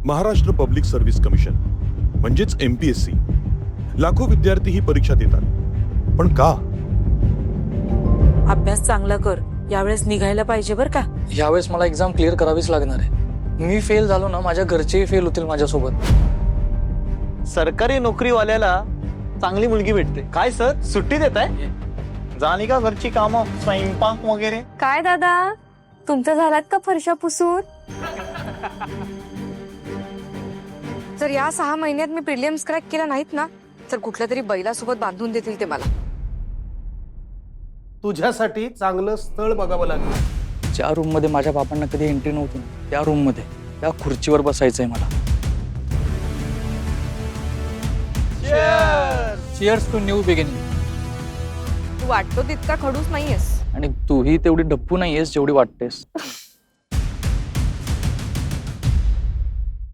Maharashtra public service commission म्हणजेच MPSC. लाखो विद्यार्थी ही परीक्षा देतात, पण का? अभ्यास चांगला कर, यावेळेस निघायला पाहिजे बर का. यावेळेस मला एक्झाम क्लिअर करावीच लागणार आहे. मी फेल झालो ना, माझ्या घरचेही फेल होतील माझ्यासोबत. सरकारी नोकरीवाल्याला चांगली मुलगी भेटते. काय सर, सुट्टी देताय? जाणी का घरची कामं, स्वयंपाक वगैरे? काय दादा, तुमच्या झालात का फरशा पुसून? जर या 6 महिन्यात मी प्रिलियम्स क्रॅक केला नाहीत ना, तर कुठल्या तरी बैलासोबत बांधून देतील ते मला. तुझ्यासाठी चांगलं स्थळ बघावं लागेल. ज्या रूम मध्ये माझ्या बाबांना कधी एंट्री नव्हती ना, त्या रूम मध्ये त्या खुर्चीवर बसायचंय मला. Cheers to new beginning. तू वाटतो तितका खडूस नाहीयेस. आणि तूही तेवढी डप्पू नाहीयेस जेवढी वाटतेस.